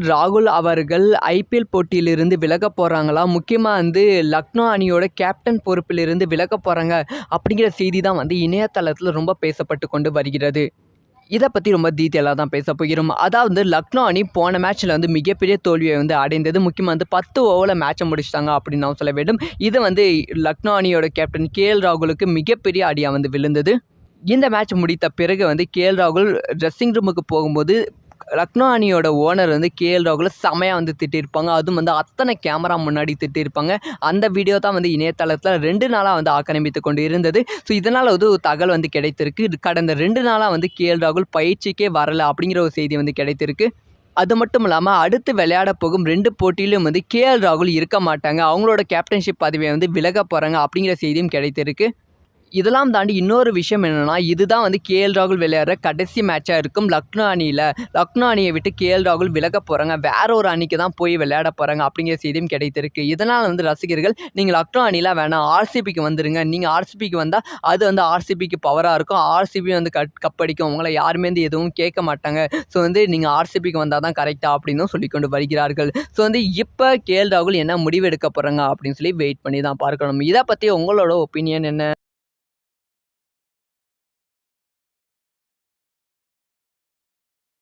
ராகுல் அவர்கள் ஐபிஎல் போட்டியிலிருந்து விலகப் போகிறாங்களா, முக்கியமாக லக்னோ அணியோட கேப்டன் பொறுப்பிலிருந்து விலகப் போகிறாங்க அப்படிங்கிற செய்தி தான் இணையதளத்தில் ரொம்ப பேசப்பட்டு கொண்டு வருகிறது. இதை பற்றி ரொம்ப டீட்டெயிலாக தான் பேச போகிறோம். அதாவது லக்னோ அணி போன மேட்ச்சில் மிகப்பெரிய தோல்வியை அடைந்தது. முக்கியமாக 10 ஓவரில் மேட்சை முடிச்சிட்டாங்க அப்படின்னு நான் சொல்ல வேண்டும். இது லக்னோ அணியோட கேப்டன் ராகுலுக்கு மிகப்பெரிய அடியாக விழுந்தது. இந்த மேட்ச் முடித்த பிறகு ராகுல் ட்ரெஸ்ஸிங் ரூமுக்கு போகும்போது லக்னோ அணியோட ஓனர் ராகுலை செமையாக திட்டிருப்பாங்க. அதுவும் அத்தனை கேமரா முன்னாடி திட்டிருப்பாங்க. அந்த வீடியோ தான் இணையதளத்தில் 2 நாளாக ஆக்கிரமித்து கொண்டு இருந்தது. ஸோ இதனால் ஒரு தகவல் கிடைத்திருக்கு. கடந்த 2 நாளாக ராகுல் பயிற்சிக்கே வரலை அப்படிங்கிற ஒரு செய்தி கிடைத்திருக்கு. அது மட்டும் இல்லாமல் அடுத்து விளையாட போகும் 2 போட்டியிலும் ராகுல் இருக்க மாட்டாங்க. அவங்களோட கேப்டன்ஷிப் பதவியை விலக போகிறாங்க அப்படிங்கிற செய்தியும் கிடைத்திருக்கு. இதெல்லாம் தாண்டி இன்னொரு விஷயம் என்னென்னா, இதுதான் ராகுல் விளையாடுற கடைசி மேட்சாக இருக்கும் லக்னோ அணியில். லக்னோ அணியை விட்டு ராகுல் விலக போகிறாங்க, வேற ஒரு அணிக்கு தான் போய் விளையாட போகிறாங்க அப்படிங்கிற செய்தியும் கிடைத்திருக்கு. இதனால் ரசிகர்கள் நீங்கள் லக்னோ அணிலாம் வேணாம், ஆர்சிபிக்கு வந்துடுங்க. நீங்கள் ஆர்சிபிக்கு வந்தால் அது ஆர்சிபிக்கு பவராக இருக்கும். ஆர்சிபி கப்படிக்கும், உங்களை யாருமே எதுவும் கேட்க மாட்டாங்க. ஸோ நீங்கள் ஆர்சிபிக்கு வந்தால் தான் கரெக்டாக அப்படின்னு சொல்லிக்கொண்டு வருகிறார்கள். ஸோ இப்போ ராகுல் என்ன முடிவெடுக்க போகிறாங்க அப்படின்னு சொல்லி வெயிட் பண்ணி தான் பார்க்கணும். இதை பற்றி உங்களோட ஒப்பீனியன் என்ன?